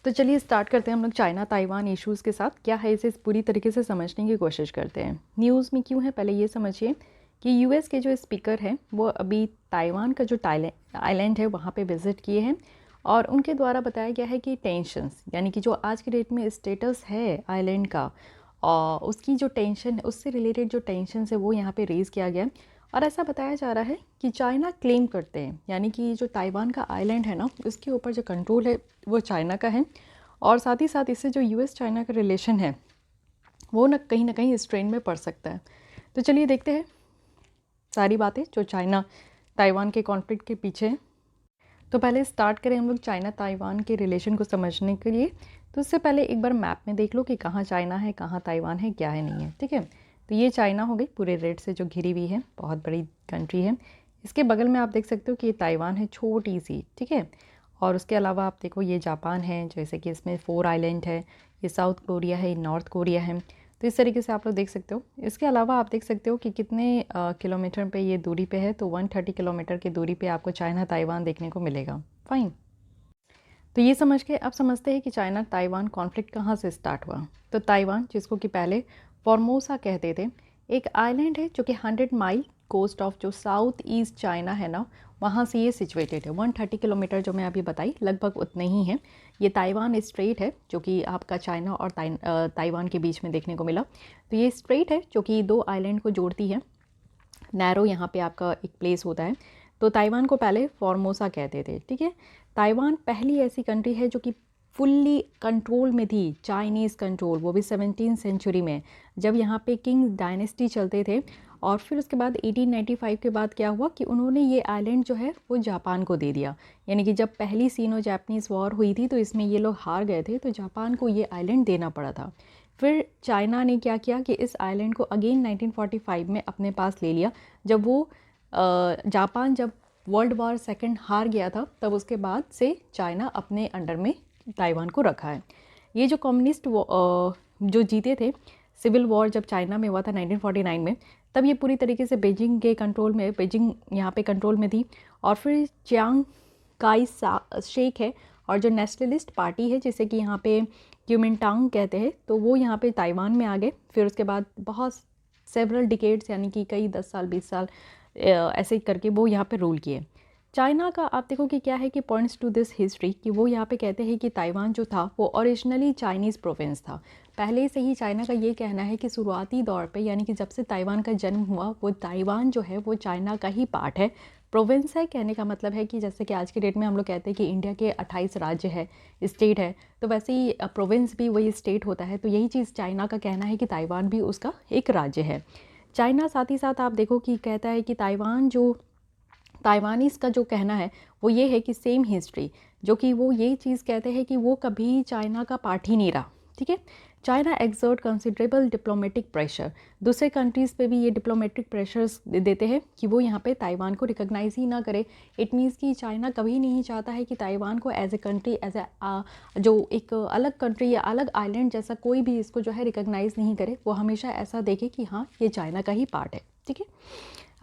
तो चलिए स्टार्ट करते हैं हम लोग चाइना ताइवान इश्यूज़ के साथ। क्या है इसे पूरी तरीके से समझने की कोशिश करते हैं। न्यूज़ में क्यों है पहले ये समझिए कि यूएस के जो स्पीकर हैं वो अभी ताइवान का जो आइलैंड है वहाँ पे विज़िट किए हैं और उनके द्वारा बताया गया है कि टेंशन्स यानी कि जो आज की डेट में स्टेटस है आइलैंड का और उसकी जो टेंशन है उससे रिलेटेड जो टेंशन है वो यहाँ पे रेज़ किया गया और ऐसा बताया जा रहा है कि चाइना क्लेम करते हैं यानी कि जो ताइवान का आइलैंड है ना उसके ऊपर जो कंट्रोल है वो चाइना का है और साथ ही साथ इससे जो यूएस चाइना का रिलेशन है वो ना कहीं स्ट्रेन में पड़ सकता है। तो चलिए देखते हैं सारी बातें जो चाइना ताइवान के कॉन्फ्लिक्ट के पीछे हैं। तो पहले स्टार्ट करें हम लोग चाइना ताइवान के रिलेशन को समझने के लिए। तो उससे पहले एक बार मैप में देख लो कि कहाँ चाइना है, कहाँ ताइवान है, क्या है, नहीं है। ठीक है, तो ये चाइना हो गई पूरे रेड से जो घिरी हुई है, बहुत बड़ी कंट्री है। इसके बगल में आप देख सकते हो कि ये ताइवान है, छोटी सी। ठीक है, और उसके अलावा आप देखो ये जापान है, जैसे कि इसमें 4 आइलैंड है। ये साउथ कोरिया है, ये नॉर्थ कोरिया है। तो इस तरीके से आप लोग देख सकते हो। इसके अलावा आप देख सकते हो कि कितने किलोमीटर पे ये दूरी पे है। तो 130 किलोमीटर की दूरी पे आपको चाइना ताइवान देखने को मिलेगा। फाइन। तो ये समझ के अब समझते हैं कि चाइना ताइवान कॉन्फ्लिक्ट कहाँ से स्टार्ट हुआ। तो ताइवान, जिसको कि पहले फॉर्मोसा कहते थे, एक आइलैंड है जो कि 100 माइल कोस्ट ऑफ जो साउथ ईस्ट चाइना है ना, वहाँ से ये सिचुएटेड है। 130 किलोमीटर जो मैं अभी बताई लगभग उतने ही है। ये ताइवान स्ट्रेट है जो कि आपका चाइना और ताइवान के बीच में देखने को मिला। तो ये स्ट्रेट है जो कि 2 आइलैंड को जोड़ती है। नैरो यहाँ पे आपका एक प्लेस होता है। तो ताइवान को पहले फॉर्मोसा कहते थे। ठीक है, ताइवान पहली ऐसी कंट्री है जो कि फुल्ली कंट्रोल में थी, चाइनीज़ कंट्रोल, वो भी 17वीं सेंचुरी में, जब यहाँ पे किंग डायनेस्टी चलते थे। और फिर उसके बाद 1895 के बाद क्या हुआ कि उन्होंने ये आइलैंड जो है वो जापान को दे दिया। यानी कि जब पहली सीनो जापानीज़ वॉर हुई थी तो इसमें ये लोग हार गए थे, तो जापान को ये आइलैंड देना पड़ा था। फिर चाइना ने क्या किया कि इस आइलैंड को अगेन 1945 में अपने पास ले लिया। जब वो जापान जब वर्ल्ड वॉर सेकंड हार गया था, तब उसके बाद से चाइना अपने अंडर में ताइवान को रखा है। ये जो कम्युनिस्ट जो जीते थे, सिविल वॉर जब चाइना में हुआ था 1949 में, तब ये पूरी तरीके से बीजिंग के कंट्रोल में, बीजिंग यहाँ पे कंट्रोल में थी। और फिर चियांग काई शेक है और जो नेशनलिस्ट पार्टी है जिसे कि यहाँ पे क्यूमिनटांग कहते हैं, तो वो यहाँ पे ताइवान में आ गए। फिर उसके बाद बहुत सेवरल डिकेड्स यानी कि कई 10 साल 20 साल ऐसे करके वो यहाँ पे रूल किए। चाइना का आप देखो कि क्या है कि पॉइंट्स टू दिस हिस्ट्री कि वो यहाँ पे कहते हैं कि ताइवान जो था वो ओरिजिनली चाइनीज़ प्रोविंस था। पहले से ही चाइना का ये कहना है कि शुरुआती दौर पे यानी कि जब से ताइवान का जन्म हुआ, वो ताइवान जो है वो चाइना का ही पार्ट है, प्रोविंस है। कहने का मतलब है कि जैसे कि आज के डेट में हम लोग कहते हैं कि इंडिया के 28 राज्य है, स्टेट है, तो वैसे ही प्रोविंस भी वही स्टेट होता है। तो यही चीज़ चाइना का कहना है कि ताइवान भी उसका एक राज्य है। चाइना साथ ही साथ आप देखो कि कहता है कि ताइवान जो ताइवानीज़ का जो कहना है वो ये है कि सेम हिस्ट्री, जो कि वो ये चीज़ कहते हैं कि वो कभी चाइना का पार्ट ही नहीं रहा। ठीक है, China exert considerable diplomatic pressure, दूसरे कंट्रीज़ पे भी ये डिप्लोमेटिक प्रेशर्स देते हैं कि वो यहाँ पे ताइवान को रिकॉग्नाइज ही ना करे। इट मीन्स कि चाइना कभी नहीं चाहता है कि ताइवान को as a country, as a जो एक अलग कंट्री या अलग आइलैंड जैसा कोई भी इसको जो है रिकॉग्नाइज नहीं करे। वो हमेशा ऐसा देखे कि हाँ ये चाइना का ही पार्ट है। ठीक है,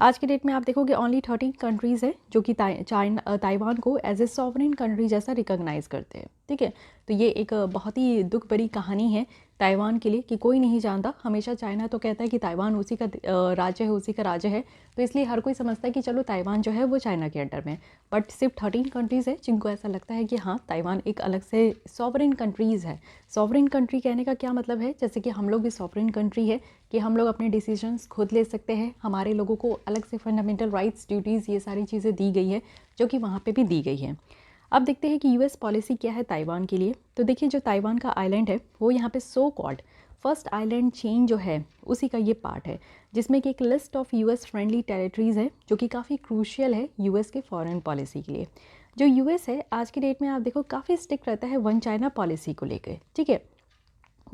आज के डेट में आप देखोगे ओनली 13 कंट्रीज़ है जो कि ताइवान को एज ए सॉवरेन कंट्री जैसा रिकॉग्नाइज करते हैं। ठीक है, तो ये एक बहुत ही दुख भरी कहानी है ताइवान के लिए कि कोई नहीं जानता। हमेशा चाइना तो कहता है कि ताइवान उसी का राज्य है, उसी का राज्य है, तो इसलिए हर कोई समझता है कि चलो ताइवान जो है वो चाइना के अंडर में। बट सिर्फ 13 कंट्रीज़ है जिनको ऐसा लगता है कि हाँ ताइवान एक अलग से सॉवरेन कंट्रीज़ है। सॉवरेन कंट्री कहने का क्या मतलब है, जैसे कि हम लोग भी सॉवरेन कंट्री है कि हम लोग अपने डिसीजंस खुद ले सकते हैं। हमारे लोगों को अलग से फंडामेंटल राइट्स, ड्यूटीज़, ये सारी चीज़ें दी गई है जो कि वहाँ पे भी दी गई है। अब देखते हैं कि यूएस पॉलिसी क्या है ताइवान के लिए। तो देखिए जो ताइवान का आइलैंड है वो यहाँ पे so called first island chain जो है उसी का ये पार्ट है, जिसमें कि एक list of US friendly territories है जो कि काफ़ी क्रूशियल है यूएस के फॉरेन पॉलिसी के लिए। जो यूएस है आज की डेट में आप देखो काफ़ी स्ट्रिक्ट रहता है वन चाइना पॉलिसी को लेकर। ठीक है,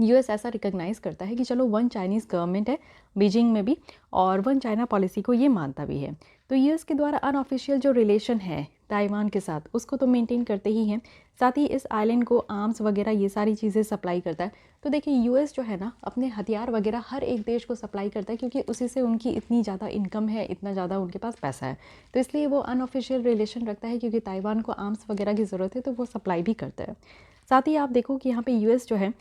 यूएस ऐसा रिकॉग्नाइज करता है कि चलो वन चाइनीज़ गवर्नमेंट है बीजिंग में भी, और वन चाइना पॉलिसी को ये मानता भी है। तो यूएस के द्वारा अनऑफिशियल जो रिलेशन है ताइवान के साथ उसको तो मेंटेन करते ही हैं, साथ ही इस आइलैंड को आर्म्स वगैरह ये सारी चीज़ें सप्लाई करता है। तो देखिए यूएस जो है ना अपने हथियार वगैरह हर एक देश को सप्लाई करता है, क्योंकि उसी से उनकी इतनी ज़्यादा इनकम है, इतना ज़्यादा उनके पास पैसा है। तो इसलिए वो अनऑफिशियल रिलेशन रखता है, क्योंकि ताइवान को आर्म्स वगैरह की ज़रूरत है तो वो सप्लाई भी करता है। साथ ही आप देखो कि यहाँ पे यूएस जो है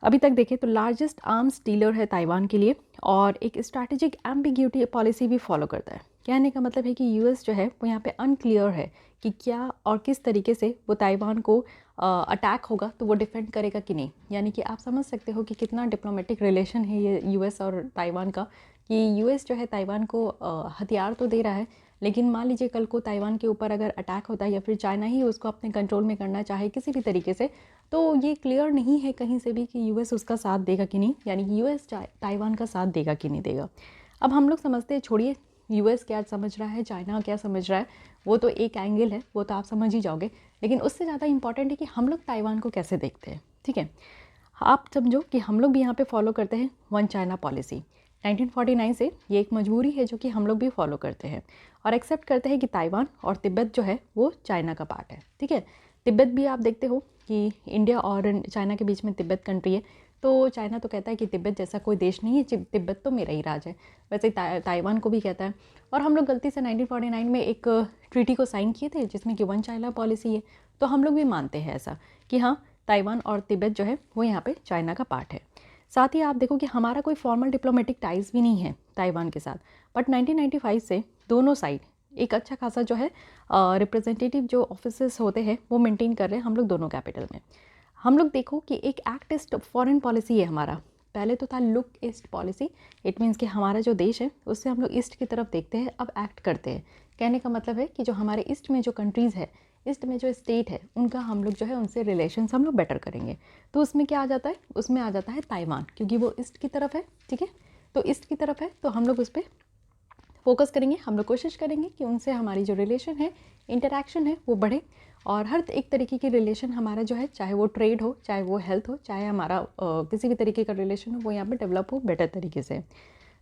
अभी तक देखें तो लार्जेस्ट आर्म्स डीलर है ताइवान के लिए, और एक स्ट्रैटेजिक एम्बिग्यूटी पॉलिसी भी फॉलो करता है। कहने का मतलब है कि यूएस जो है वो यहाँ पे अनक्लियर है कि क्या और किस तरीके से वो ताइवान को अटैक होगा तो वो डिफेंड करेगा कि नहीं। यानी कि आप समझ सकते हो कि कितना डिप्लोमेटिक रिलेशन है ये यूएस और ताइवान का, कि यूएस जो है ताइवान को हथियार तो दे रहा है, लेकिन मान लीजिए कल को ताइवान के ऊपर अगर अटैक होता है या फिर चाइना ही उसको अपने कंट्रोल में करना चाहे किसी भी तरीके से, तो ये क्लियर नहीं है कहीं से भी कि यूएस उसका साथ देगा कि नहीं, यानी कि यूएस ताइवान का साथ देगा कि नहीं देगा। अब हम लोग समझते हैं, छोड़िए यूएस क्या समझ रहा है, चाइना क्या समझ रहा है, वो तो एक एंगल है, वो तो आप समझ ही जाओगे, लेकिन उससे ज़्यादा इंपॉर्टेंट है कि हम लोग ताइवान को कैसे देखते हैं। ठीक है, आप समझो कि हम लोग भी यहाँ पे फॉलो करते हैं वन चाइना पॉलिसी 1949 से। ये एक मजबूरी है जो कि हम लोग भी फॉलो करते हैं और एक्सेप्ट करते हैं कि ताइवान और तिब्बत जो है वो चाइना का पार्ट है। ठीक है, तिब्बत भी आप देखते हो कि इंडिया और चाइना के बीच में तिब्बत कंट्री है, तो चाइना तो कहता है कि तिब्बत जैसा कोई देश नहीं है, तिब्बत तो मेरा ही राज है। वैसे ताइवान को भी कहता है। और हम लोग गलती से 1949 में एक ट्रीटी को साइन किए थे जिसमें कि वन चाइना पॉलिसी है, तो हम लोग भी मानते हैं ऐसा कि हाँ ताइवान और तिब्बत जो है वो यहाँ पे चाइना का पार्ट है। साथ ही आप देखो कि हमारा कोई फॉर्मल डिप्लोमेटिक टाइज भी नहीं है ताइवान के साथ, बट 1995 से दोनों साइड एक अच्छा खासा जो है रिप्रेजेंटेटिव जो ऑफिसेस होते हैं वो मेंटेन कर रहे हैं हम लोग दोनों कैपिटल में। हम लोग देखो कि एक एक्ट ईस्ट फॉरेन पॉलिसी है हमारा, पहले तो था look east policy. It means कि हमारा जो देश है उससे हम लोग ईस्ट की तरफ देखते हैं, अब एक्ट करते हैं। कहने का मतलब है कि जो हमारे ईस्ट में जो कंट्रीज़ है, ईस्ट में जो स्टेट है, उनका हम लोग जो है उनसे रिलेशंस हम लोग बेटर करेंगे। तो उसमें क्या आ जाता है, उसमें आ जाता है ताइवान, क्योंकि वो ईस्ट की तरफ है। ठीक है, तो ईस्ट की तरफ है तो हम लोग उस पर फोकस करेंगे, हम लोग कोशिश करेंगे कि उनसे हमारी जो रिलेशन है, इंटरेक्शन है, वो बढ़े। और हर एक तरीके की रिलेशन हमारा जो है, चाहे वो ट्रेड हो, चाहे वो हेल्थ हो, चाहे हमारा किसी भी तरीके का रिलेशन हो, वो यहाँ पे डेवलप हो बेटर तरीके से।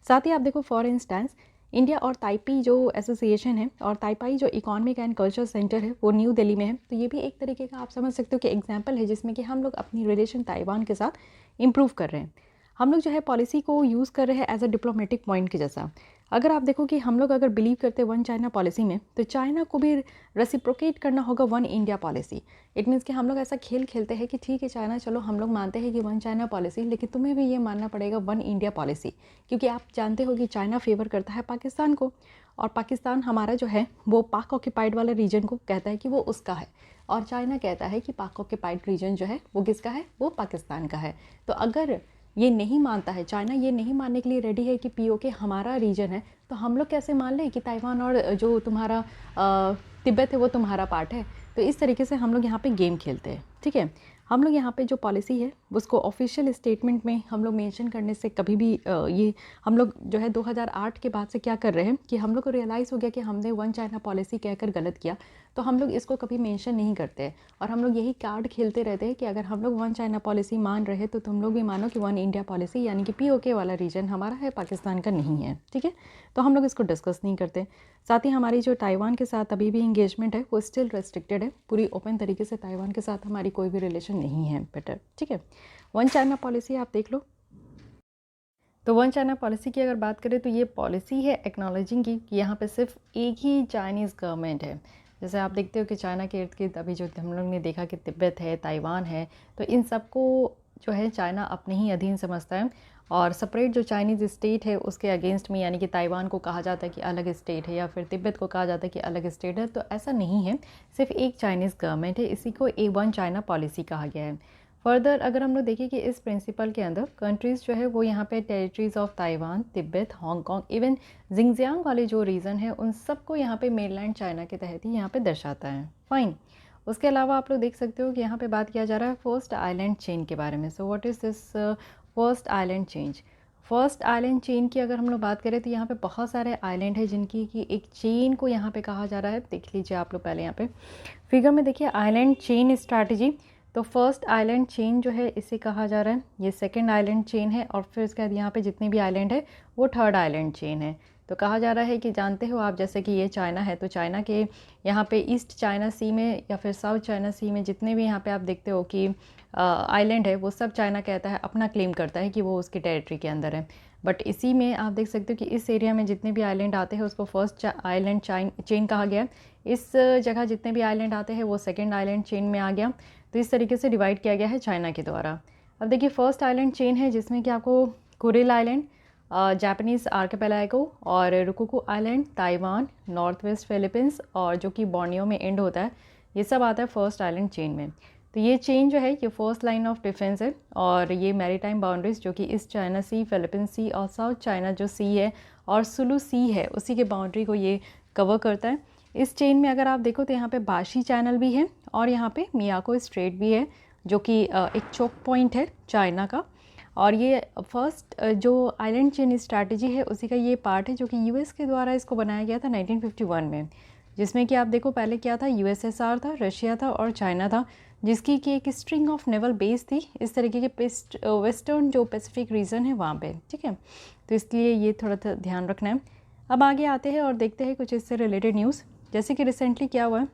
साथ ही आप देखो फॉर इंस्टेंस इंडिया और ताइपी जो एसोसिएशन है और ताइपाई जो इकोनॉमिक एंड कल्चर सेंटर है वो न्यू दिल्ली में है, तो ये भी एक तरीके का आप समझ सकते हो कि एग्जाम्पल है जिसमें कि हम लोग अपनी रिलेशन ताइवान के साथ इम्प्रूव कर रहे हैं। हम लोग जो है पॉलिसी को यूज़ कर रहे हैं एज अ डिप्लोमेटिक पॉइंट के जैसा। अगर आप देखो कि हम लोग अगर बिलीव करते हैं वन चाइना पॉलिसी में, तो चाइना को भी रेसिप्रोकेट करना होगा one India policy. It means कि हम लोग ऐसा खेल खेलते हैं कि ठीक है चाइना, चलो हम लोग मानते हैं कि वन चाइना पॉलिसी, लेकिन तुम्हें भी ये मानना पड़ेगा वन इंडिया पॉलिसी, क्योंकि आप जानते हो कि चाइना फेवर करता है पाकिस्तान को, और पाकिस्तान हमारा जो है वो पाक ऑक्यूपाइड वाला रीजन को कहता है कि वो उसका है, और चाइना कहता है कि पाक ऑक्यूपाइड रीजन जो है वो किसका है, वो पाकिस्तान का है। तो अगर ये नहीं मानता है, चाइना ये नहीं मानने के लिए रेडी है कि पीओके हमारा रीजन है, तो हम लोग कैसे मान लें कि ताइवान और जो तुम्हारा तिब्बत है वो तुम्हारा पार्ट है। तो इस तरीके से हम लोग यहाँ पे गेम खेलते हैं। ठीक है, हम लोग यहाँ पे जो पॉलिसी है उसको ऑफिशियल स्टेटमेंट में हम लोग मेंशन करने से कभी भी ये हम लोग जो है 2008 के बाद से क्या कर रहे हैं कि हम लोग को रियलाइज़ हो गया कि हमने वन चाइना पॉलिसी कहकर गलत किया, तो हम लोग इसको कभी मेंशन नहीं करते और हम लोग यही कार्ड खेलते रहते हैं कि अगर हम लोग वन चाइना पॉलिसी मान रहे तो तुम लोग भी मानो कि वन इंडिया पॉलिसी, यानी कि पीओके वाला रीजन हमारा है, पाकिस्तान का नहीं है। ठीक है, तो हम लोग इसको डिस्कस नहीं करते। साथ ही हमारी जो ताइवान के साथ अभी भी इंगेजमेंट है वो स्टिल रेस्ट्रिक्टेड है, पूरी ओपन तरीके से ताइवान के साथ हमारी कोई भी रिलेशन नहीं है बेटर। ठीक है, वन चाइना पॉलिसी आप देख लो। तो वन चाइना पॉलिसी की अगर बात करें तो ये पॉलिसी है एक्नॉलेजिंग की कि यहाँ पे सिर्फ एक ही चाइनीज़ गवर्नमेंट है। जैसे आप देखते हो कि चाइना के इर्द गिर्द अभी जो हम लोग ने देखा कि तिब्बत है, ताइवान है, तो इन सबको जो है चाइना अपने ही अधीन समझता है, और सेपरेट जो चाइनीज़ स्टेट है उसके अगेंस्ट में, यानी कि ताइवान को कहा जाता है कि अलग स्टेट है या फिर तिब्बत को कहा जाता है कि अलग स्टेट है, तो ऐसा नहीं है, सिर्फ एक चाइनीज़ गवर्नमेंट है। इसी को ए वन चाइना पॉलिसी कहा गया है। फर्दर अगर हम लोग देखें कि इस प्रिंसिपल के अंदर कंट्रीज़ जो है वो यहाँ पे territories of Taiwan, Tibet, Hong Kong, even Xinjiang वाले जो रीजन है उन सबको यहाँ पे मेनलैंड चाइना के तहत ही यहाँ पे दर्शाता है। फाइन, उसके अलावा आप लोग देख सकते हो कि यहाँ पे बात किया जा रहा है फर्स्ट आइलैंड चेन के बारे में। So what is this first island change? First island chain की अगर हम लोग बात करें तो यहाँ पे बहुत सारे आइलैंड है जिनकी कि एक चेन को यहाँ पे कहा जा रहा है। देख लीजिए आप लोग पहले यहाँ पे फिगर में देखिए आइलैंड चेन स्ट्रैटेजी। तो फर्स्ट आइलैंड चेन जो है इसे कहा जा रहा है, ये सेकंड आइलैंड चेन है, और फिर उसके बाद यहाँ पे जितने भी आइलैंड है वो थर्ड आइलैंड चेन है। तो कहा जा रहा है कि जानते हो आप जैसे कि ये चाइना है, तो चाइना के यहाँ पे ईस्ट चाइना सी में या फिर साउथ चाइना सी में जितने भी यहाँ पे आप देखते हो कि आइलैंड है वो सब चाइना कहता है, अपना क्लेम करता है कि वो उसकी टेरिटरी के अंदर है। बट इसी में आप देख सकते हो कि इस एरिया में जितने भी आइलैंड आते हैं उसको फर्स्ट आइलैंड चेन कहा गया। इस जगह जितने भी आइलैंड आते हैं वो सेकेंड आइलैंड चेन में आ गया। तो इस तरीके से डिवाइड किया गया है चाइना के द्वारा। अब देखिए फर्स्ट आइलैंड चेन है जिसमें कि आपको कुरिल आइलैंड, जापानीज़ आर्किपेलागो और Ryukyu island, Taiwan, north west Philippines और जो कि बोर्नियो में एंड होता है, ये सब आता है फर्स्ट आइलैंड चेन में। तो ये चेन जो है ये फर्स्ट लाइन ऑफ डिफेंस है और ये मैरीटाइम बाउंड्रीज जो कि ईस्ट चाइना सी, फिलीपींस सी और साउथ चाइना जो सी है और सुलू सी है उसी के बाउंड्री को ये कवर करता है। इस चेन में अगर आप देखो तो यहाँ पे बाशी चैनल भी है और यहाँ पे मियाको स्ट्रेट भी है जो कि एक चोक पॉइंट है चाइना का। और ये फर्स्ट जो आइलैंड चेन स्ट्रैटेजी है उसी का ये पार्ट है जो कि यूएस के द्वारा इसको बनाया गया था 1951 में, जिसमें कि आप देखो पहले क्या था, यूएसएसआर था, रशिया था और चाइना था, जिसकी कि एक स्ट्रिंग ऑफ नेवल बेस थी इस तरीके के वेस्टर्न जो पैसिफिक रीजन है वहाँ पे, ठीक है। तो इसलिए ये थोड़ा सा ध्यान रखना है। अब आगे आते हैं और देखते हैं कुछ इससे रिलेटेड न्यूज़। जैसे कि रिसेंटली क्या हुआ है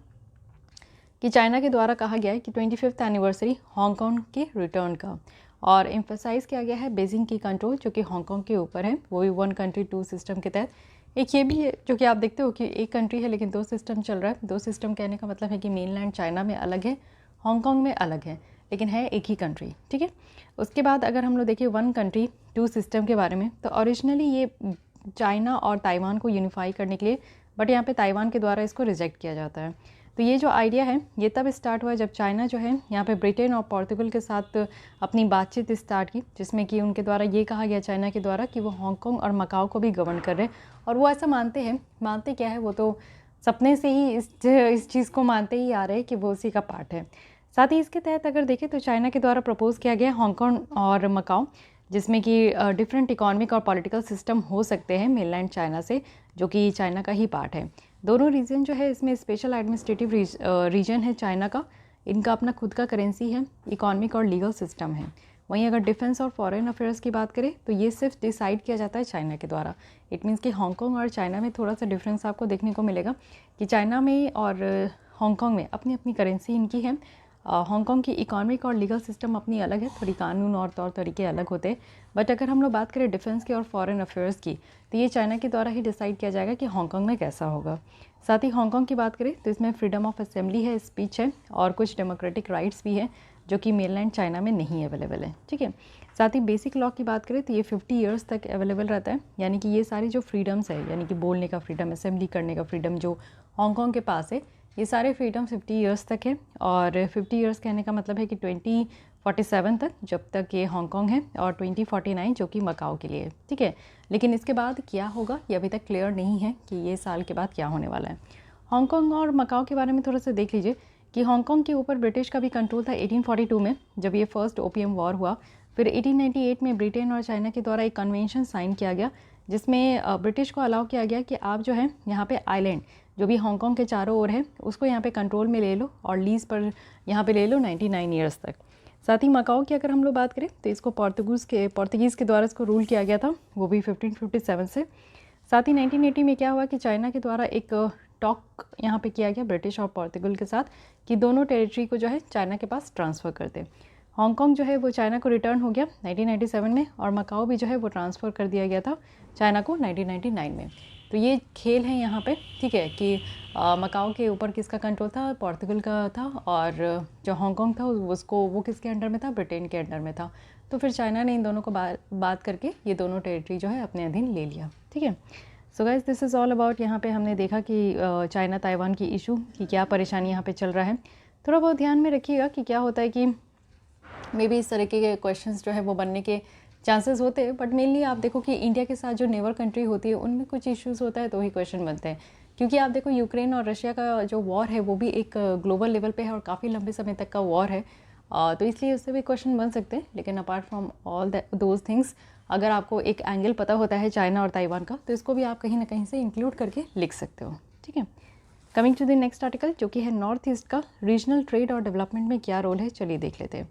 कि चाइना के द्वारा कहा गया है कि 25th एनिवर्सरी हांगकांग के रिटर्न का, और एम्फसाइज़ किया गया है बीजिंग की कंट्रोल जो कि हांगकांग के ऊपर है, वो भी 1 कंट्री 2 सिस्टम के तहत। एक ये भी है जो कि आप देखते हो कि एक कंट्री है लेकिन 2 सिस्टम चल रहा है। 2 सिस्टम कहने का मतलब है कि मेनलैंड चाइना में अलग है, हांगकांग में अलग है, लेकिन है एक ही कंट्री, ठीक है। उसके बाद अगर हम लोग देखिए 1 कंट्री 2 सिस्टम के बारे में, तो ओरिजिनली ये चाइना और ताइवान को यूनिफाई करने के लिए, बट यहाँ पे ताइवान के द्वारा इसको रिजेक्ट किया जाता है। तो ये जो आइडिया है ये तब स्टार्ट हुआ जब चाइना जो है यहाँ पे ब्रिटेन और पोर्तुगल के साथ अपनी बातचीत स्टार्ट की, जिसमें कि उनके द्वारा ये कहा गया चाइना के द्वारा कि वो हांगकांग और मकाओ को भी गवर्न कर रहे हैं। और वो ऐसा मानते हैं, मानते क्या है, वो तो सपने से ही इस चीज़ को मानते ही आ रहे हैं कि वो उसी का पार्ट है। साथ ही इसके तहत अगर देखें तो चाइना के द्वारा प्रपोज किया गया हांगकांग और मकाओ, जिसमें कि डिफरेंट इकोनॉमिक और पॉलिटिकल सिस्टम हो सकते हैं मेनलैंड चाइना से, जो कि चाइना का ही पार्ट है। दोनों रीजन जो है इसमें स्पेशल एडमिनिस्ट्रेटिव रीजन है चाइना का, इनका अपना खुद का करेंसी है, इकोनॉमिक और लीगल सिस्टम है। वहीं अगर डिफेंस और फॉरेन अफेयर्स की बात करें तो ये सिर्फ डिसाइड किया जाता है चाइना के द्वारा। इट मीन्स कि हांगकांग और चाइना में थोड़ा सा डिफरेंस आपको देखने को मिलेगा कि चाइना में और हांगकांग में अपनी अपनी करेंसी इनकी है। हांगकांग की इकोनॉमिक और लीगल सिस्टम अपनी अलग है, थोड़ी कानून और तौर तरीके अलग होते हैं। बट अगर हम लोग बात करें डिफेंस की और फॉरेन अफेयर्स की, तो ये चाइना के द्वारा ही डिसाइड किया जाएगा कि हांगकांग में कैसा होगा। साथ ही हांगकांग की बात करें तो इसमें फ्रीडम ऑफ असेंबली है, स्पीच है और कुछ डेमोक्रेटिक राइट्स भी है जो कि मेनलैंड चाइना में नहीं अवेलेबल है, ठीक है। साथ ही बेसिक लॉ की बात करें तो ये 50 ईयर्स तक अवेलेबल रहता है, यानी कि ये सारी जो फ्रीडम्स है, यानी कि बोलने का फ्रीडम, असेंबली करने का फ्रीडम जो हांगकांग के पास है, ये सारे फ्रीडम 50 ईयर्स तक है। और 50 ईयर्स कहने का मतलब है कि 2047 तक, जब तक ये हांगकांग है, और 2049 जो कि मकाओ के लिए, ठीक है। लेकिन इसके बाद क्या होगा ये अभी तक क्लियर नहीं है कि ये साल के बाद क्या होने वाला है। हांगकांग और मकाओ के बारे में थोड़ा सा देख लीजिए कि हांगकांग के ऊपर ब्रिटिश का भी कंट्रोल था 1842 में, जब ये फर्स्ट ओपियम वॉर हुआ। फिर 1898 में ब्रिटेन और चाइना के द्वारा एक कन्वेंशन साइन किया गया, जिसमें ब्रिटिश को अलाउ किया गया कि आप जो है यहाँ पे आइलैंड जो भी हांगकांग के चारों ओर है उसको यहाँ पे कंट्रोल में ले लो और लीज पर यहाँ पे ले लो 99 ईयर्स तक। साथ ही मकाओ की अगर हम लोग बात करें तो इसको पोर्तुगीज़ के द्वारा इसको रूल किया गया था, वो भी 1557 से। साथ ही 1980 में क्या हुआ कि चाइना के द्वारा एक टॉक यहाँ पे किया गया ब्रिटिश और पोर्तुगल के साथ कि दोनों टेरिटरी को जो है चाइना के पास ट्रांसफ़र कर दे। हांगकांग जो है वो चाइना को रिटर्न हो गया 1997 में, और मकाओ भी जो है वो ट्रांसफ़र कर दिया गया था चाइना को 1999 में। तो ये खेल है यहाँ पे, ठीक है, कि मकाओ के ऊपर किसका कंट्रोल था, पोर्तुगल का था, और जो हांगकांग था उसको वो किसके अंडर में था, ब्रिटेन के अंडर में था। तो फिर चाइना ने इन दोनों को बात करके ये दोनों टेरिटरी जो है अपने अधीन ले लिया, ठीक है। So guys this is all about, यहाँ पे हमने देखा कि चाइना ताइवान की इशू की क्या परेशानी यहाँ पे चल रहा है। थोड़ा बहुत ध्यान में रखिएगा कि क्या होता है कि मे बी इस तरीके के क्वेश्चंस जो है वो बनने के चांसेस होते हैं, बट मेनली आप देखो कि इंडिया के साथ जो नेबर कंट्री होती है उनमें कुछ इश्यूज़ होता है तो ही क्वेश्चन बनते हैं। क्योंकि आप देखो यूक्रेन और रशिया का जो वॉर है वो भी एक ग्लोबल लेवल पे है और काफ़ी लंबे समय तक का वॉर है, तो इसलिए उससे भी क्वेश्चन बन सकते हैं। लेकिन apart from all those things, अगर आपको एक एंगल पता होता है चाइना और ताइवान का, तो इसको भी आप कहीं ना कहीं से इंक्लूड करके लिख सकते हो, ठीक है। Coming to the next article जो कि है नॉर्थ ईस्ट का रीजनल ट्रेड और डेवलपमेंट में क्या रोल है, चलिए देख लेते हैं।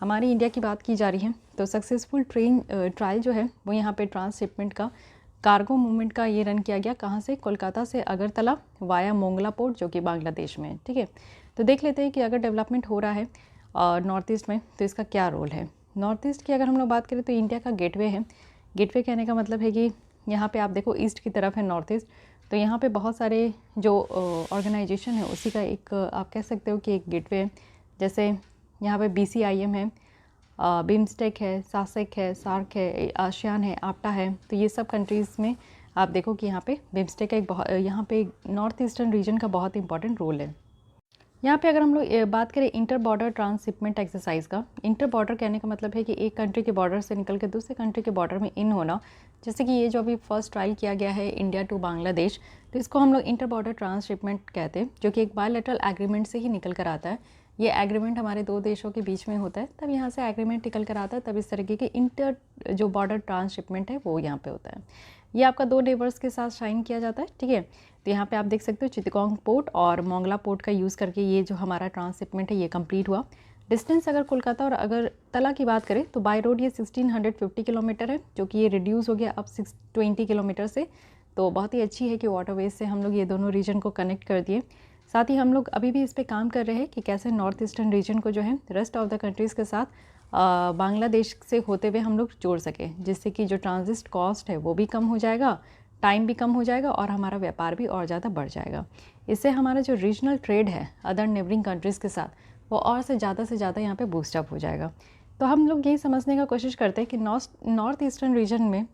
हमारी इंडिया की बात की जा रही है तो सक्सेसफुल ट्रायल जो है वो यहाँ पे ट्रांसशिपमेंट का कार्गो मूवमेंट का ये रन किया गया, कहाँ से, कोलकाता से अगरतला वाया मोंगला पोर्ट जो कि बांग्लादेश में है, ठीक है। तो देख लेते हैं कि अगर डेवलपमेंट हो रहा है नॉर्थ ईस्ट में तो इसका क्या रोल है। नॉर्थ ईस्ट की अगर हम लोग बात करें तो इंडिया का गेटवे है। गेटवे कहने का मतलब है कि यहाँ पे आप देखो ईस्ट की तरफ है नॉर्थ ईस्ट, तो यहाँ पे बहुत सारे जो ऑर्गेनाइजेशन है उसी का एक आप कह सकते हो कि एक गेटवे है। जैसे यहाँ पे BCIM है, बिम्स्टेक है, सासेक है, सार्क है, आसियान है, आप्टा है। तो ये सब कंट्रीज़ में आप देखो कि यहाँ पे बिम्स्टेक का एक बहुत यहाँ पे नॉर्थ ईस्टर्न रीजन का बहुत इंपॉर्टेंट रोल है। यहाँ पे अगर हम लोग बात करें इंटर बॉर्डर ट्रांसशिपमेंट एक्सरसाइज का, इंटर बॉर्डर कहने का मतलब है कि एक कंट्री के बॉर्डर से निकल के दूसरे कंट्री के बॉर्डर में इन होना। जैसे कि ये जो अभी फर्स्ट ट्रायल किया गया है इंडिया टू बांग्लादेश, तो इसको हम लोग इंटर बॉर्डर ट्रांसशिपमेंट कहते हैं, जो कि एक बायलैटरल एग्रीमेंट से ही निकल कर आता है। ये एग्रीमेंट हमारे दो देशों के बीच में होता है, तब यहाँ से एग्रीमेंट निकल कर आता है, तब इस तरीके के इंटर जो बॉर्डर ट्रांसशिपमेंट है वो यहाँ पे होता है। ये आपका दो नेबर्स के साथ साइन किया जाता है, ठीक है। तो यहाँ पे आप देख सकते हो चितगोंग पोर्ट और मोंगला पोर्ट का यूज़ करके ये जो हमारा ट्रांसशिपमेंट है ये कंप्लीट हुआ। डिस्टेंस अगर कोलकाता और अगर तला की बात करें तो बाय रोड ये 1650 किलोमीटर है, जो कि ये रिड्यूस हो गया अब 620 किलोमीटर से। तो बहुत ही अच्छी है कि वाटरवेज से हम लोग ये दोनों रीजन को कनेक्ट कर दिए। साथ ही हम लोग अभी भी इस पर काम कर रहे हैं कि कैसे नॉर्थ ईस्टर्न रीजन को जो है रेस्ट ऑफ द कंट्रीज़ के साथ बांग्लादेश से होते हुए हम लोग जोड़ सकें, जिससे कि जो ट्रांजिट कॉस्ट है वो भी कम हो जाएगा, टाइम भी कम हो जाएगा और हमारा व्यापार भी और ज़्यादा बढ़ जाएगा। इससे हमारा जो रीजनल ट्रेड है अदर नेबरिंग कंट्रीज़ के साथ वो और से ज़्यादा यहाँ पे बूस्टअप हो जाएगा। तो हम लोग यही समझने का कोशिश करते हैं कि नॉर्थ ईस्टर्न रीजन में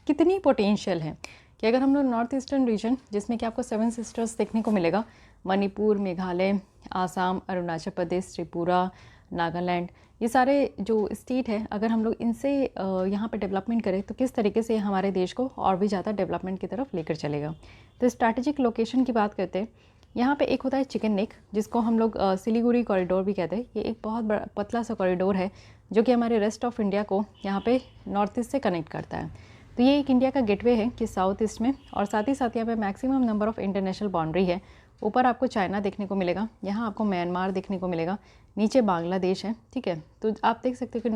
कितनी पोटेंशियल है, कि अगर हम लोग नॉर्थ ईस्टर्न रीजन जिसमें कि आपको 7 सिस्टर्स देखने को मिलेगा, मणिपुर, मेघालय, आसाम, अरुणाचल प्रदेश, त्रिपुरा, नागालैंड, ये सारे जो स्टेट है, अगर हम लोग इनसे यहाँ पे डेवलपमेंट करें तो किस तरीके से हमारे देश को और भी ज़्यादा डेवलपमेंट की तरफ लेकर चलेगा। तो स्ट्रैटेजिक लोकेशन की बात करते हैं, यहाँ पे एक होता है चिकन नेक, जिसको हम लोग सिलीगुड़ी कॉरिडोर भी कहते हैं। ये एक बहुत बड़ा पतला सा कॉरिडोर है जो कि हमारे रेस्ट ऑफ इंडिया को यहाँ पे नॉर्थ ईस्ट से कनेक्ट करता है। तो ये एक इंडिया का गेटवे है कि साउथ ईस्ट में, और साथ ही साथ यहाँ पे maximum number of international boundary है। ऊपर आपको चाइना देखने को मिलेगा, यहाँ आपको म्यांमार देखने को मिलेगा, नीचे बांग्लादेश है, ठीक है। तो आप देख सकते हो कि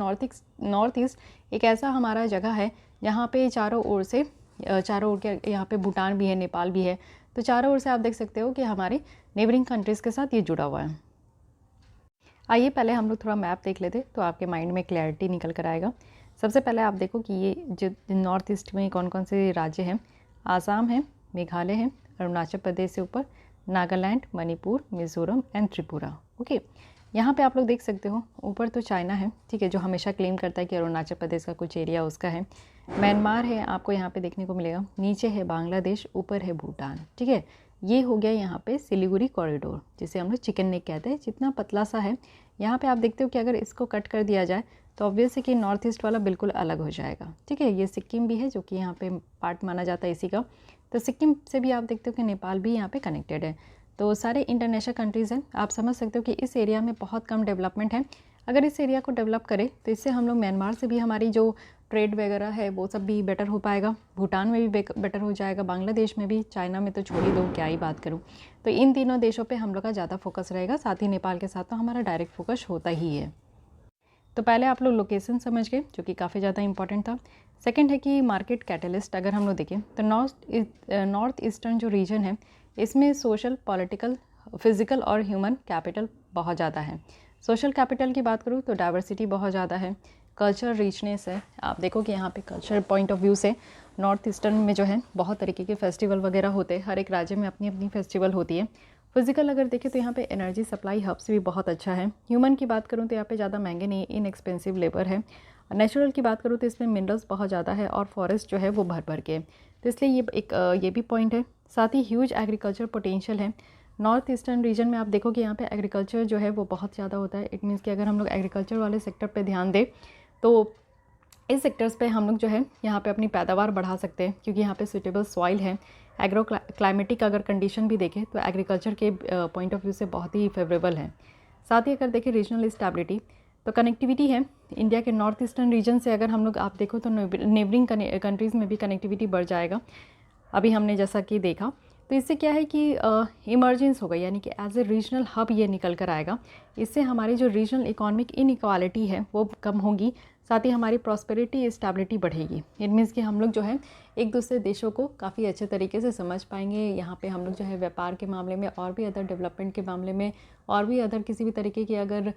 नॉर्थ ईस्ट एक ऐसा हमारा जगह है जहाँ पे चारों ओर के यहाँ पे भूटान भी है, नेपाल भी है। तो चारों ओर से आप देख सकते हो कि हमारे नेबरिंग कंट्रीज़ के साथ ये जुड़ा हुआ है। आइए पहले हम लोग थोड़ा मैप देख लेते तो आपके माइंड में क्लैरिटी निकल कर आएगा। सबसे पहले आप देखो कि ये जो नॉर्थ ईस्ट में कौन कौन से राज्य हैं। आसाम है, मेघालय है, अरुणाचल प्रदेश से ऊपर नागालैंड, मणिपुर, मिज़ोरम एंड त्रिपुरा। ओके, यहाँ पे आप लोग देख सकते हो ऊपर तो चाइना है, ठीक है, जो हमेशा क्लेम करता है कि अरुणाचल प्रदेश का कुछ एरिया उसका है। म्यांमार है, आपको यहाँ पे देखने को मिलेगा। नीचे है बांग्लादेश, ऊपर है भूटान, ठीक है। ये हो गया यहाँ पे सिलीगुड़ी कॉरिडोर, जिसे हम लोग चिकन नेक कहते हैं, जितना पतला सा है। यहाँ पे आप देखते हो कि अगर इसको कट कर दिया जाए तो ऑब्वियस है कि नॉर्थ ईस्ट वाला बिल्कुल अलग हो जाएगा, ठीक है। ये सिक्किम भी है जो कि यहाँ पे पार्ट माना जाता है इसी का। तो सिक्किम से भी आप देखते हो कि नेपाल भी यहाँ पे कनेक्टेड है। तो सारे इंटरनेशनल कंट्रीज़ हैं। आप समझ सकते हो कि इस एरिया में बहुत कम डेवलपमेंट है। अगर इस एरिया को डेवलप करें तो इससे हम लोग म्यांमार से भी हमारी जो ट्रेड वगैरह है वो सब भी बेटर हो पाएगा, भूटान में भी बेटर हो जाएगा, बांग्लादेश में भी, चाइना में तो छोड़ ही दो, क्या ही बात करूँ। तो इन तीनों देशों पे हम लोग का ज़्यादा फोकस रहेगा, साथ ही नेपाल के साथ तो हमारा डायरेक्ट फोकस होता ही है। तो पहले आप लोग लोकेशन समझ गए, जो कि काफ़ी ज़्यादा इंपॉर्टेंट था। सेकंड है कि मार्केट कैटलिस्ट अगर हम लोग देखें तो नॉर्थ ईस्टर्न जो रीजन है इसमें सोशल, पॉलिटिकल, फिज़िकल और ह्यूमन कैपिटल बहुत ज़्यादा है। सोशल कैपिटल की बात करूँ तो डाइवर्सिटी बहुत ज़्यादा है, कल्चर रिचनेस है। आप देखो कि यहाँ पे कल्चर पॉइंट ऑफ व्यू से नॉर्थ ईस्टर्न में जो है बहुत तरीके के फेस्टिवल वगैरह होते हैं, हर एक राज्य में अपनी अपनी फेस्टिवल होती है। फिजिकल अगर देखें तो यहाँ पे एनर्जी सप्लाई हब्स भी बहुत अच्छा है। ह्यूमन की बात करूँ तो यहाँ पे ज़्यादा महंगे नहीं, इनएक्सपेंसिव लेबर है। नेचुरल की बात करूँ तो इसमें मिनरल्स बहुत ज़्यादा है और फॉरेस्ट जो है वो भर भर के, तो इसलिए ये भी पॉइंट है। साथ ही ह्यूज एग्रीकल्चर पोटेंशियल है। नॉर्थ ईस्टर्न रीजन में आप देखो कि यहाँ पे एग्रीकल्चर जो है वो बहुत ज़्यादा होता है। इट मीन्स कि अगर हम लोग एग्रीकल्चर वाले सेक्टर पे ध्यान दें तो इस सेक्टर्स पे हम लोग जो है यहाँ पे अपनी पैदावार बढ़ा सकते हैं, क्योंकि यहाँ पे सुटेबल सॉइल है। एग्रो क्लाइमेटिक अगर कंडीशन भी देखें तो एग्रीकल्चर के पॉइंट ऑफ व्यू से बहुत ही फेवरेबल है। साथ ही अगर देखें रीजनल स्टेबिलिटी, तो कनेक्टिविटी है इंडिया के नॉर्थ ईस्टर्न रीजन से। अगर हम लोग आप देखो तो नेबरिंग कंट्रीज़ में भी कनेक्टिविटी बढ़ जाएगा, अभी हमने जैसा कि देखा। तो इससे क्या है कि इमर्जेंस होगा, यानी कि एज ए रीजनल हब ये निकल कर आएगा। इससे हमारी जो रीजनल इकोनॉमिक इनइक्वालिटी है वो कम होगी, साथ ही हमारी प्रॉस्पेरिटी स्टेबिलिटी बढ़ेगी। इट मीन्स कि हम लोग जो है एक दूसरे देशों को काफ़ी अच्छे तरीके से समझ पाएंगे। यहाँ पे हम लोग जो है व्यापार के मामले में और भी अदर डेवलपमेंट के मामले में और भी अदर किसी भी तरीके की अगर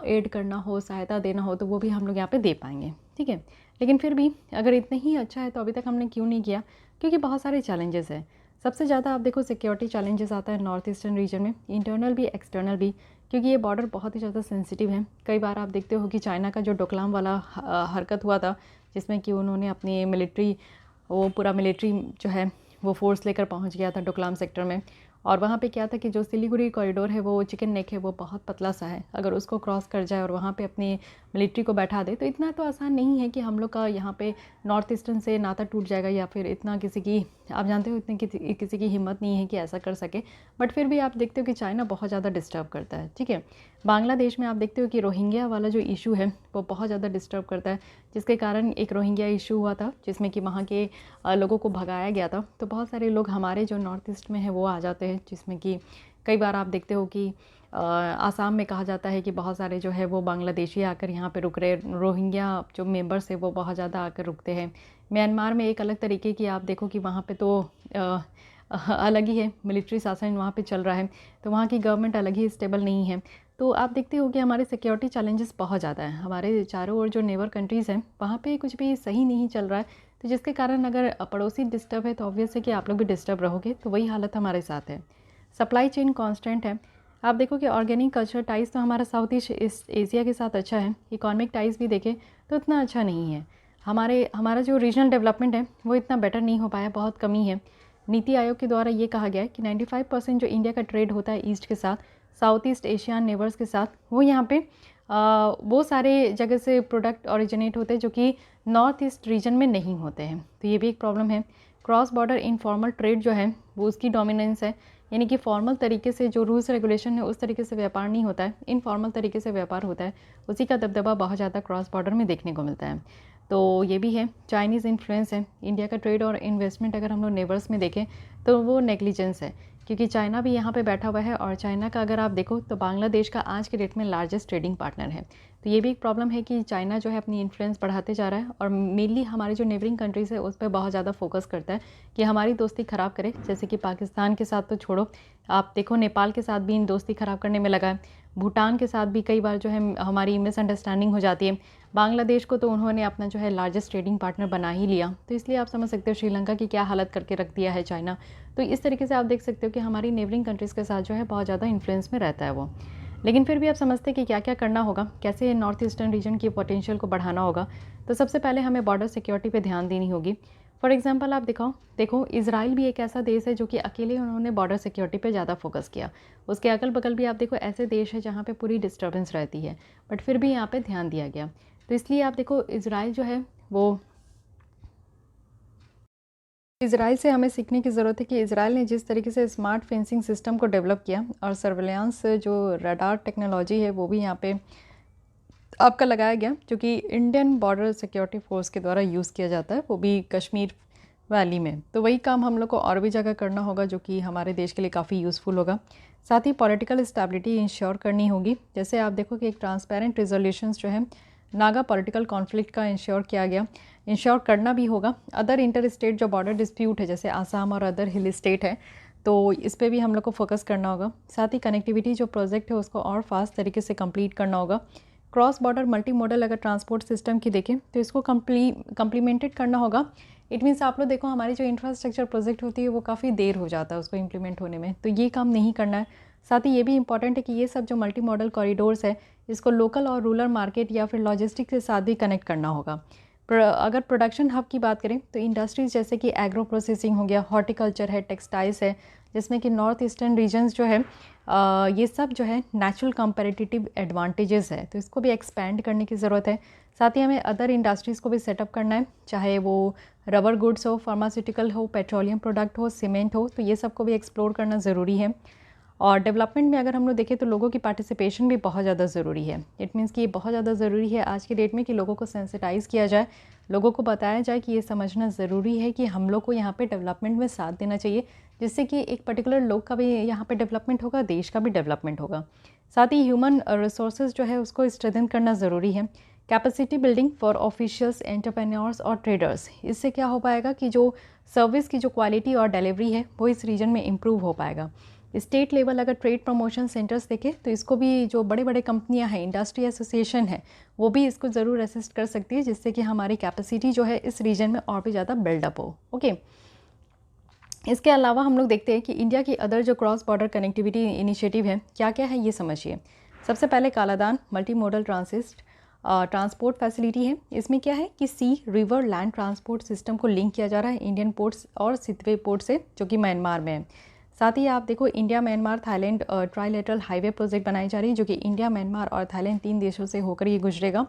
एड करना हो, सहायता देना हो, तो वो भी हम लोग यहाँ पे दे पाएंगे, ठीक है। लेकिन फिर भी अगर इतना ही अच्छा है तो अभी तक हमने क्यों नहीं किया, क्योंकि बहुत सारे चैलेंजेस हैं। सबसे ज़्यादा आप देखो सिक्योरिटी चैलेंजेस आता है नॉर्थ ईस्टर्न रीजन में, इंटरनल भी एक्सटर्नल भी, क्योंकि ये बॉर्डर बहुत ही ज़्यादा सेंसिटिव है। कई बार आप देखते हो कि चाइना का जो डोकलाम वाला हरकत हुआ था, जिसमें कि उन्होंने अपनी मिलिट्री, वो पूरा मिलिट्री जो है वो फोर्स लेकर पहुंच गया था डोकलाम सेक्टर में। और वहाँ पे क्या था कि जो सिलीगुड़ी कॉरिडोर है, वो चिकन नेक है, वो बहुत पतला सा है। अगर उसको क्रॉस कर जाए और वहाँ पे अपनी मिलिट्री को बैठा दे तो इतना तो आसान नहीं है कि हम लोग का यहाँ पे नॉर्थ ईस्टर्न से नाता टूट जाएगा, या फिर इतना किसी की, आप जानते हो, इतनी किसी की हिम्मत नहीं है कि ऐसा कर सके। बट फिर भी आप देखते हो कि चाइना बहुत ज़्यादा डिस्टर्ब करता है। ठीक है, बांग्लादेश में आप देखते हो कि रोहिंग्या वाला जो इशू है वो बहुत ज़्यादा डिस्टर्ब करता है, जिसके कारण एक रोहिंग्या इशू हुआ था, जिसमें कि वहाँ के लोगों को भगाया गया था। तो बहुत सारे लोग हमारे जो नॉर्थ ईस्ट में है वो आ जाते हैं, जिसमें कि कई बार आप देखते हो कि आसाम में कहा जाता है कि बहुत सारे जो है वो बांग्लादेशी आकर यहाँ पे रुक रहे, रोहिंग्या जो मेंबर्स है वो बहुत ज़्यादा आकर रुकते हैं। म्यांमार में एक अलग तरीके की आप देखो कि वहाँ पे तो अलग ही है, मिलिट्री शासन वहाँ पे चल रहा है, तो वहाँ की गवर्नमेंट अलग ही स्टेबल नहीं है। तो आप देखते हो कि हमारे सिक्योरिटी चैलेंजेस बहुत ज़्यादा हैं। हमारे चारों ओर जो नेबर कंट्रीज़ हैं वहाँ पे कुछ भी सही नहीं चल रहा है, तो जिसके कारण अगर पड़ोसी डिस्टर्ब है तो ऑब्वियस है कि आप लोग भी डिस्टर्ब रहोगे। तो वही हालत हमारे साथ है। सप्लाई चेन कांस्टेंट है। आप देखो कि ऑर्गेनिक कल्चर टाइज तो हमारा साउथ ईस्ट एशिया के साथ अच्छा है, इकोनॉमिक टाइज भी देखें तो इतना अच्छा नहीं है। हमारा जो रीजनल डेवलपमेंट है वो इतना बेटर नहीं हो पाया, बहुत कमी है। नीति आयोग के द्वारा ये कहा गया है कि 95% जो इंडिया का ट्रेड होता है ईस्ट के साथ, साउथ ईस्ट एशियन नेबर्स के साथ, वो यहाँ पे वो सारे जगह से प्रोडक्ट ओरिजिनेट होते हैं जो कि नॉर्थ ईस्ट रीजन में नहीं होते हैं। तो ये भी एक प्रॉब्लम है। क्रॉस बॉर्डर इनफॉर्मल ट्रेड जो है वो उसकी डोमिनेंस है, यानी कि फॉर्मल तरीके से जो रूल्स रेगुलेशन है उस तरीके से व्यापार नहीं होता है, इनफॉर्मल तरीके से व्यापार होता है। उसी का दबदबा बहुत ज़्यादा क्रॉस बॉर्डर में देखने को मिलता है। तो ये भी है। चाइनीज़ इन्फ्लुएंस है। इंडिया का ट्रेड और इन्वेस्टमेंट अगर हम लोग नेबर्स में देखें तो वो नेग्लिजेंस है, क्योंकि चाइना भी यहाँ पे बैठा हुआ है, और चाइना का अगर आप देखो तो बांग्लादेश का आज के डेट में लार्जेस्ट ट्रेडिंग पार्टनर है। तो ये भी एक प्रॉब्लम है कि चाइना जो है अपनी इन्फ्लुएंस बढ़ाते जा रहा है, और मेनली हमारे जो नेबरिंग कंट्रीज़ है उस पर बहुत ज़्यादा फोकस करता है कि हमारी दोस्ती ख़राब करे। जैसे कि पाकिस्तान के साथ तो छोड़ो, आप देखो नेपाल के साथ भी इन दोस्ती ख़राब करने में लगा है। भूटान के साथ भी कई बार जो है हमारी मिसअंडरस्टैंडिंग हो जाती है। बांग्लादेश को तो उन्होंने अपना जो है लार्जेस्ट ट्रेडिंग पार्टनर बना ही लिया, तो इसलिए आप समझ सकते हो श्रीलंका की क्या हालत करके रख दिया है चाइना। तो इस तरीके से आप देख सकते हो कि हमारी नेबरिंग कंट्रीज़ के साथ जो है बहुत ज़्यादा इन्फ्लुएंस में रहता है वो। लेकिन फिर भी आप समझते हैं कि क्या क्या करना होगा, कैसे नॉर्थ ईस्टर्न रीजन की पोटेंशियल को बढ़ाना होगा। तो सबसे पहले हमें बॉर्डर सिक्योरिटी पे ध्यान देनी होगी। फॉर एग्जांपल आप देखो इजराइल भी एक ऐसा देश है जो कि अकेले उन्होंने बॉर्डर सिक्योरिटी पे ज़्यादा फोकस किया। उसके अगल बगल भी आप देखो ऐसे देश है जहाँ पे पूरी डिस्टर्बेंस रहती है, बट फिर भी यहाँ पे ध्यान दिया गया। तो इसलिए आप देखो इजराइल जो है वो, इजराइल से हमें सीखने की ज़रूरत है कि इजराइल ने जिस तरीके से स्मार्ट फेंसिंग सिस्टम को डेवलप किया, और सर्वेलेंस जो रडार टेक्नोलॉजी है वो भी यहाँ पे आपका लगाया गया, जो कि इंडियन बॉर्डर सिक्योरिटी फोर्स के द्वारा यूज़ किया जाता है, वो भी कश्मीर वैली में। तो वही काम हम लोग को और भी जगह करना होगा, जो कि हमारे देश के लिए काफ़ी यूज़फुल होगा। साथ ही पॉलिटिकल स्टेबिलिटी इंश्योर करनी होगी। जैसे आप देखो कि एक ट्रांसपेरेंट रिजोल्यूशंस जो है नागा पॉलिटिकल कॉन्फ्लिक्ट का इंश्योर किया गया, इंश्योर करना भी होगा। अदर इंटर स्टेट जो बॉर्डर डिस्प्यूट है, जैसे आसाम और अदर हिल स्टेट है, तो इस पे भी हम लोग को फोकस करना होगा। साथ ही कनेक्टिविटी जो प्रोजेक्ट है उसको और फास्ट तरीके से कंप्लीट करना होगा। क्रॉस बॉर्डर मल्टी मॉडल अगर ट्रांसपोर्ट सिस्टम की देखें तो इसको कंप्लीमेंटेड करना होगा। इट मीन्स आप लोग देखो हमारी जो इंफ्रास्ट्रक्चर प्रोजेक्ट होती है वो काफ़ी देर हो जाता है उसको इम्प्लीमेंट होने में, तो ये काम नहीं करना है। साथ ही ये भी इंपॉर्टेंट है कि ये सब जो मल्टी मॉडल कॉरिडोर्स है इसको लोकल और रूरल मार्केट या फिर लॉजिस्टिक के साथ भी कनेक्ट करना होगा। अगर प्रोडक्शन हब की बात करें तो इंडस्ट्रीज़ जैसे कि एग्रो प्रोसेसिंग हो गया, हॉर्टिकल्चर है, टेक्सटाइल्स है, जिसमें कि नॉर्थ ईस्टर्न रीजन्स जो है ये सब जो है नेचुरल कंपैरेटिव एडवांटेजेस है, तो इसको भी एक्सपैंड करने की ज़रूरत है। साथ ही हमें अदर इंडस्ट्रीज़ को भी सेटअप करना है, चाहे वो रबर गुड्स हो, फार्मास्यूटिकल हो, पेट्रोलियम प्रोडक्ट हो, सीमेंट हो, तो ये सब को भी एक्सप्लोर करना ज़रूरी है। और डेवलपमेंट में अगर हम लोग देखें तो लोगों की पार्टिसिपेशन भी बहुत ज़्यादा ज़रूरी है। इट मीन्स कि ये बहुत ज़्यादा ज़रूरी है आज की डेट में कि लोगों को सेंसिटाइज़ किया जाए, लोगों को बताया जाए कि ये समझना ज़रूरी है कि हम लोग को यहाँ पे डेवलपमेंट में साथ देना चाहिए, जिससे कि एक पर्टिकुलर लोग का भी यहाँ पे डेवलपमेंट होगा, देश का भी डेवलपमेंट होगा। साथ ही ह्यूमन रिसोर्सेज जो है उसको स्ट्रेंथन करना ज़रूरी है। Capacity building for officials, entrepreneurs और ट्रेडर्स, इससे क्या हो पाएगा कि जो सर्विस की जो क्वालिटी और डिलीवरी है वो इस रीजन में इम्प्रूव हो पाएगा। स्टेट लेवल अगर ट्रेड प्रमोशन सेंटर्स देखें तो इसको भी जो बड़े बड़े कंपनियां हैं, इंडस्ट्री एसोसिएशन है, वो भी इसको ज़रूर असिस्ट कर सकती है, जिससे कि हमारी कैपेसिटी जो है इस रीजन में और भी ज़्यादा बिल्डअप हो। ओके, इसके अलावा हम लोग देखते हैं कि इंडिया की अदर जो क्रॉस बॉर्डर कनेक्टिविटी इनिशिएटिव है क्या क्या है, ये समझिए। सबसे पहले Kaladan multi modal transport facility है। इसमें क्या है कि सी रिवर लैंड ट्रांसपोर्ट सिस्टम को लिंक किया जा रहा है इंडियन पोर्ट्स और सितवे पोर्ट से, जो कि म्यांमार में है। साथ ही आप देखो India Myanmar Thailand trilateral highway project बनाई जा रही है, जो कि इंडिया म्यांमार और थाईलैंड 3 देशों से होकर ये गुजरेगा।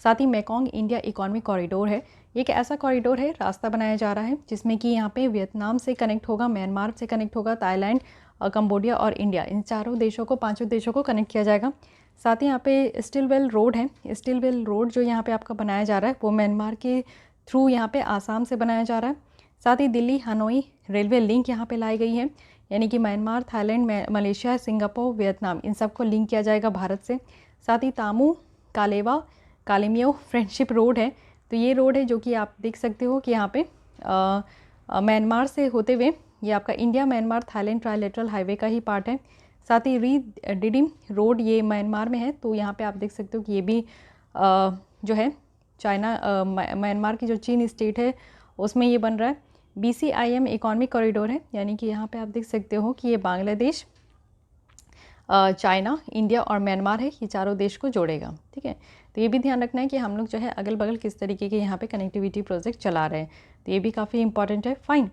साथ ही मेकोंग इंडिया इकोनॉमिक कॉरिडोर है। एक ऐसा कॉरिडोर है, रास्ता बनाया जा रहा है जिसमें कि यहाँ पे वियतनाम से कनेक्ट होगा, म्यांमार से कनेक्ट होगा, थाईलैंड, कंबोडिया और इंडिया, इन चारों देशों को, 5 देशों को कनेक्ट किया जाएगा। साथ ही यहाँ पे स्टिलवेल रोड है। स्टिलवेल रोड जो यहाँ पे आपका बनाया जा रहा है वो म्यांमार के थ्रू यहाँ पे आसाम से बनाया जा रहा है। साथ ही दिल्ली हनोई रेलवे लिंक यहाँ पे लाई गई है, यानी कि Myanmar, Thailand, Malaysia, Singapore, Vietnam, इन सबको लिंक किया जाएगा भारत से। साथ ही Tamu Kalewa Kalemyo friendship road है। तो ये रोड है जो कि आप देख सकते हो कि यहाँ पे म्यांमार से होते हुए ये आपका India Myanmar Thailand trilateral highway का ही पार्ट है। साथ ही डिडिम रोड ये म्यांमार में है, तो यहाँ पे आप देख सकते हो कि ये भी जो है चाइना म्यांमार की जो चीन स्टेट है उसमें ये बन रहा है। BCIM इकोनॉमिक कॉरिडोर है, यानी कि यहाँ पे आप देख सकते हो कि ये बांग्लादेश, चाइना, इंडिया और म्यांमार है, ये चारों देश को जोड़ेगा। ठीक है, तो ये भी ध्यान रखना है कि हम लोग जो है अगल बगल किस तरीके के यहाँ पे कनेक्टिविटी प्रोजेक्ट चला रहे हैं, तो ये भी काफ़ी इंपॉर्टेंट है। Fine,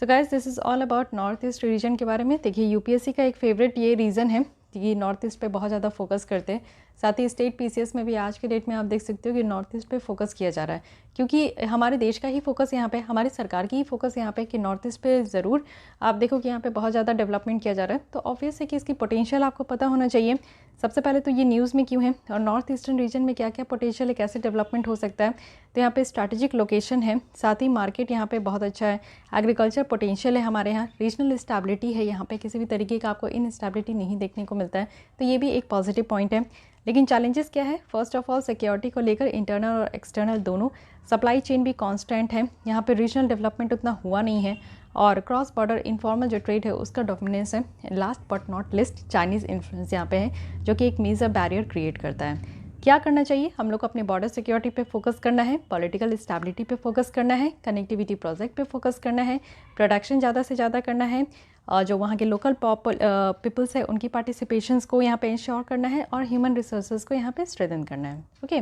so guys this is all about north east region के बारे में। देखिए UPSC का एक फेवरेट ये रीज़न है कि नॉर्थ ईस्ट पे बहुत ज़्यादा फोकस करते हैं। साथ ही स्टेट PCS में भी आज के डेट में आप देख सकते हो कि नॉर्थ ईस्ट पे फोकस किया जा रहा है, क्योंकि हमारे देश का ही फोकस यहाँ पे, हमारी सरकार की ही फोकस यहाँ पे कि नॉर्थ ईस्ट पे ज़रूर आप देखो कि यहाँ पे बहुत ज़्यादा डेवलपमेंट किया जा रहा है। तो ऑब्वियस है कि इसकी पोटेंशियल आपको पता होना चाहिए। सबसे पहले तो ये न्यूज़ में क्यों है और नॉर्थ ईस्टर्न रीजन में क्या क्या पोटेंशियल है, कैसे डेवलपमेंट हो सकता है। तो यहाँ पे स्ट्रैटेजिक लोकेशन है, साथ ही मार्केट यहाँ पे बहुत अच्छा है, एग्रीकल्चर पोटेंशियल है हमारे यहाँ, रीजनल स्टेबिलिटी है, यहाँ पे किसी भी तरीके का आपको इनस्टेबिलिटी नहीं देखने को मिलता है, तो ये भी एक पॉजिटिव पॉइंट है। लेकिन चैलेंजेस क्या है, फर्स्ट ऑफ ऑल सिक्योरिटी को लेकर इंटरनल और एक्सटर्नल दोनों, सप्लाई चेन भी कांस्टेंट है, यहाँ पे रीजनल डेवलपमेंट उतना हुआ नहीं है, और क्रॉस बॉर्डर इनफॉर्मल जो ट्रेड है उसका डोमिनेंस है। Last but not list Chinese influence यहाँ पे है, जो कि एक मेजर बैरियर क्रिएट करता है। क्या करना चाहिए, हम लोग को अपने बॉर्डर सिक्योरिटी पे फोकस करना है, पॉलिटिकल स्टेबिलिटी पे फोकस करना है, कनेक्टिविटी प्रोजेक्ट पे फोकस करना है, प्रोडक्शन ज़्यादा से ज़्यादा करना है, जो वहाँ के लोकल पीपल्स है उनकी पार्टिसिपेशंस को यहाँ पे इंश्योर करना है, और ह्यूमन रिसोर्सेज को यहाँ पे स्ट्रेंथन करना है। Okay,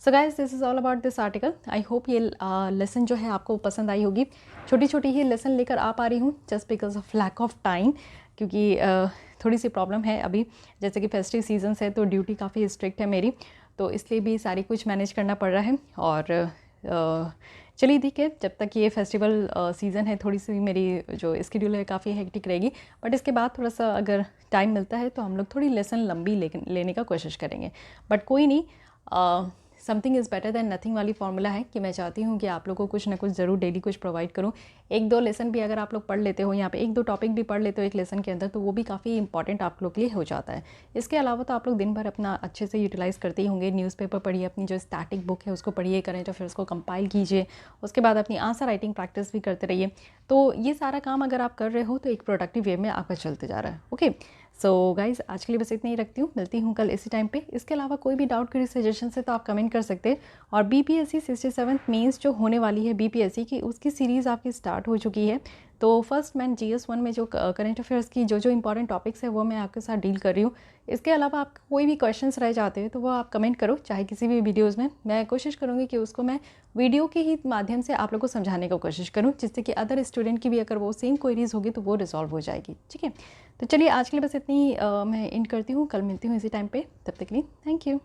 so guys this is all about this article. I hope ये लेसन जो है आपको पसंद आई होगी। छोटी छोटी ही लेसन लेकर आ पा रही हूँ just because of lack of time, क्योंकि थोड़ी सी प्रॉब्लम है अभी, जैसे कि फेस्टिव सीजन्स है तो ड्यूटी काफ़ी स्ट्रिक्ट है मेरी, तो इसलिए भी सारी कुछ मैनेज करना पड़ रहा है। और चलिए ठीक है, जब तक ये फेस्टिवल सीज़न है थोड़ी सी मेरी जो स्केड्यूल है काफ़ी हेक्टिक रहेगी, बट इसके बाद थोड़ा सा अगर टाइम मिलता है तो हम लोग थोड़ी लेसन लंबी लेने का कोशिश करेंगे। बट कोई नहीं, something is better than nothing वाली फॉर्मूला है कि मैं चाहती हूँ कि आप लोगों को कुछ ना कुछ ज़रूर डेली कुछ प्रोवाइड करूँ। 1-2 लेसन भी अगर आप लोग पढ़ लेते हो, यहाँ पे 1-2 टॉपिक भी पढ़ लेते हो एक लेसन के अंदर, तो वो भी काफ़ी इंपॉर्टेंट आप लोग के लिए हो जाता है। इसके अलावा तो आप लोग दिन भर अपना अच्छे से यूटिलाइज़ करते ही होंगे, न्यूज़पेपर पढ़िए, अपनी जो स्टैटिक बुक है उसको पढ़िए, करेंट अफेयर्स को कंपाइल कीजिए, उसके बाद अपनी आंसर राइटिंग प्रैक्टिस भी करते रहिए। तो ये सारा काम अगर आप कर रहे हो तो एक प्रोडक्टिव वे में आपका चलते जा रहा है। ओके, सो गाइज़ आज के लिए बस इतना ही रखती हूँ, मिलती हूँ कल इसी टाइम पे। इसके अलावा कोई भी डाउट करी सजेशन है तो आप कमेंट कर सकते हैं। और BPSC 67th मेंस जो होने वाली है BPSC की, उसकी सीरीज़ आपकी स्टार्ट हो चुकी है। तो फर्स्ट मैं GS1 में जो करंट अफेयर्स की जो इंपॉर्टेंट टॉपिक्स है वो मैं आपके साथ डील कर रही हूँ। इसके अलावा आप कोई भी क्वेश्चंस रह जाते हैं तो वो आप कमेंट करो, चाहे किसी भी वीडियोज़ में। मैं कोशिश करूँगी कि उसको मैं वीडियो के ही माध्यम से आप लोग को समझाने की कोशिश करूँ, जिससे कि अदर स्टूडेंट की भी अगर वो सेम क्वेरीज होगी तो वो रिजॉल्व हो जाएगी। ठीक है, तो चलिए आज के लिए बस इतनी मैं एंड करती हूँ, कल मिलती हूँ इसी टाइम पे, तब तक के लिए थैंक यू।